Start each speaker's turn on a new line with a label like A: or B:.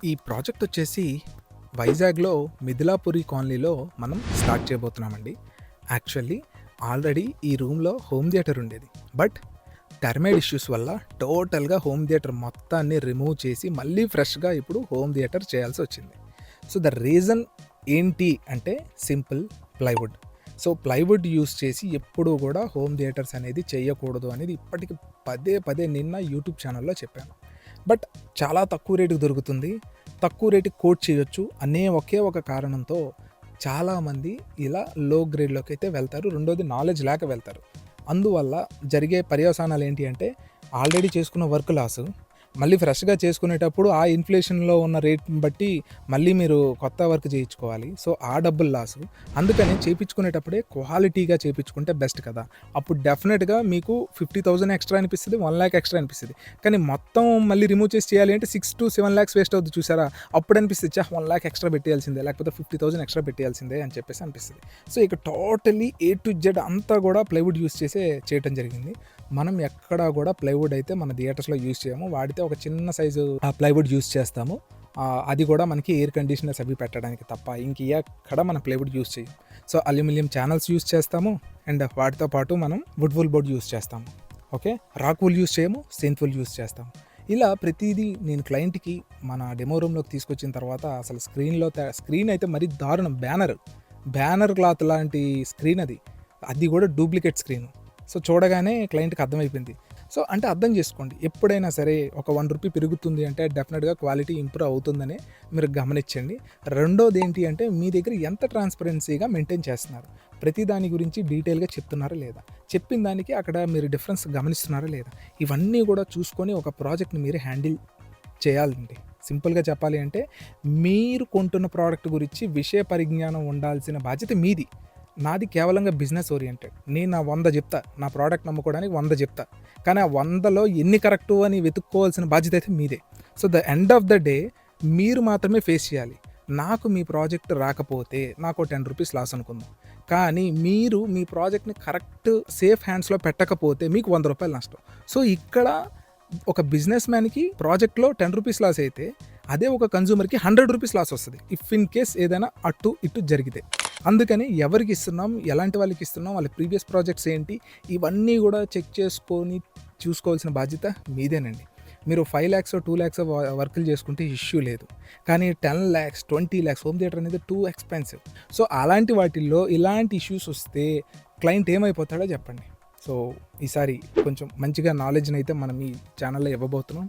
A: ఈ ప్రాజెక్ట్ వచ్చేసి వైజాగ్‌లో మిథిలాపురి కాలనీలో మనం స్టార్ట్ చేయబోతున్నామండి. యాక్చువల్లీ ఆల్రెడీ ఈ రూమ్‌లో హోమ్ థియేటర్ ఉండేది. బట్ టర్మైడ్ ఇష్యూస్ వల్ల టోటల్‌గా హోమ్ థియేటర్ మొత్తాన్ని రిమూవ్ చేసి మళ్ళీ ఫ్రెష్‌గా ఇప్పుడు హోమ్ థియేటర్ చేయాల్సొచ్చింది. సో, ద రీజన్ ఏంటి అంటే simple plywood. So, plywood use చేసి ఎప్పుడూ గూడా హోమ్ థియేటర్స్ అనేది చేయకూడదు అనేది ఇప్పటికి పదే పదే నిన్న యూట్యూబ్ ఛానల్‌లో చెప్పాను. బట్ చాలా తక్కువ రేటుకి దొరుకుతుంది. తక్కువ రేటుకి కోట్ చేయొచ్చు అనే ఒకే ఒక కారణంతో చాలామంది ఇలా లో గ్రేడ్‌లోకైతే వెళ్తారు. రెండోది నాలెడ్జ్ లేక వెళ్తారు. అందువల్ల జరిగే పర్యవసానాలు ఏంటి అంటే ఆల్రెడీ చేసుకున్న వర్క్ లాసు. మళ్ళీ ఫ్రెష్‌గా చేసుకునేటప్పుడు ఆ ఇన్‌ఫ్లేషన్‌లో ఉన్న రేట్‌ని బట్టి మళ్ళీ మీరు కొత్త వర్క్ చేయించుకోవాలి. సో, ఆ డబ్బులు లాసు. అందుకని చేపించుకునేటప్పుడే క్వాలిటీగా చేపించుకుంటే బెస్ట్ కదా! అప్పుడు డెఫినిట్‌గా మీకు 50,000 ఎక్స్ట్రా అనిపిస్తది. 1,00,000 ఎక్స్ట్రా అనిపిస్తది. కానీ మొత్తం మళ్ళీ రిమూవ్ చేసి చేయాలి అంటే 6-7 లాక్స్ వేస్ట్ అవుద్ది చూసారా? అప్పుడు అనిపిస్తది 1,00,000 ఎక్స్ట్రా పెట్టేయాల్సిందే లేకపోతే 50,000 ఎక్స్ట్రా పెట్టేయాల్సిందే అని చెప్పేసి అనిపిస్తది. సో, ఇక టోటల్లీ ఏ టు జెడ్ అంతా కూడా ప్లైవుడ్ యూజ్ చేసే చేయటం జరిగింది. మనం ఎక్కడా కూడా ప్లైవుడ్ అయితే మన థియేటర్స్‌లో యూజ్ చేయము. వాడితే ఒక చిన్న సైజు ప్లైవుడ్ యూజ్ చేస్తాము. అది కూడా మనకి ఎయిర్ కండిషనర్స్ అవి పెట్టడానికి తప్ప ఎక్కడ మనం ప్లైవుడ్ యూజ్ చేయం. సో, అల్యూమినియం ఛానల్స్ యూజ్ చేస్తాము అండ్ వాటితో పాటు మనం వుడ్ వూల్ బోర్డ్ యూజ్ చేస్తాము. ఓకే, రాక్ వూల్ యూజ్ చేయము, సింత్ వూల్ యూజ్ చేస్తాము. ఇలా ప్రతిదీ నేను క్లయింట్‌కి మన డెమో రూమ్‌లోకి తీసుకొచ్చిన తర్వాత అసలు స్క్రీన్ అయితే మరీ దారుణం. బ్యానర్ క్లాత్ లాంటి స్క్రీన్ అది. అది కూడా డూప్లికేట్ స్క్రీన్. సో, చూడగానే క్లయింట్‌కి అర్థమైపోయింది. సో, అంటే అర్థం చేసుకోండి. ఎప్పుడైనా సరే ఒక ₹1 పెరుగుతుంది అంటే డెఫినిట్‌గా క్వాలిటీ ఇంప్రూవ్ అవుతుందని మీరు గమనించండి. రెండోది ఏంటి అంటే మీ దగ్గర ఎంత ట్రాన్స్‌పరెన్సీగా మెయింటైన్ చేస్తున్నారు. ప్రతి దాని గురించి డీటెయిల్‌గా చెప్తున్నారా లేదా? చెప్పిన దానికి అక్కడ మీరు డిఫరెన్స్ గమనిస్తున్నారా లేదా? ఇవన్నీ కూడా చూసుకొని ఒక ప్రాజెక్ట్‌ని మీరు హ్యాండిల్ చేయాలండి. సింపుల్‌గా చెప్పాలి అంటే మీరు కొంటున్న ప్రోడక్ట్ గురించి విషయ పరిజ్ఞానం ఉండాల్సిన బాధ్యత మీది. నాది కేవలంగా బిజినెస్ ఓరియెంటెడ్. నేను 100 చెప్తా. నా ప్రోడక్ట్ నమ్ముకోవడానికి 100 చెప్తా. కానీ ఆ 100లో ఎన్ని కరెక్టు అని వెతుక్కోవాల్సిన బాధ్యత అయితే మీదే. So, the end of the day మీరు మాత్రమే ఫేస్ చేయాలి. నాకు మీ ప్రాజెక్ట్ రాకపోతే నాకు ₹10 లాస్ అనుకుందాం. కానీ మీరు మీ ప్రాజెక్ట్‌ని కరెక్ట్ సేఫ్ హ్యాండ్స్‌లో పెట్టకపోతే మీకు ₹100 నష్టం. సో, ఇక్కడ ఒక బిజినెస్ మ్యాన్‌కి ప్రాజెక్ట్‌లో ₹10 లాస్ అయితే అదే ఒక కన్జ్యూమర్‌కి ₹100 లాస్ వస్తది. ఇఫ్ ఇన్ కేస్ ఏదైనా అటు ఇటు జరిగితే. అందుకని ఎవరికి ఇస్తున్నాం, ఎలాంటి వాళ్ళకి ఇస్తున్నాం, వాళ్ళ ప్రీవియస్ ప్రాజెక్ట్స్ ఏంటి, ఇవన్నీ కూడా చెక్ చేసుకొని చూసుకోవాల్సిన బాధ్యత మీదేనండి. మీరు 5,00,000 2,00,000 వర్కులు చేసుకుంటే ఇష్యూ లేదు. కానీ 10,00,000 20,00,000 హోమ్ థియేటర్ అనేది టూ ఎక్స్‌పెన్సివ్. సో, అలాంటి వాటిల్లో ఇలాంటి ఇష్యూస్ వస్తే క్లయింట్ ఏమైపోతాడో చెప్పండి. సో, ఈసారి కొంచెం మంచిగా నాలెడ్జ్‌నైతే మనం ఈ ఛానల్‌లో ఇవ్వబోతున్నాం.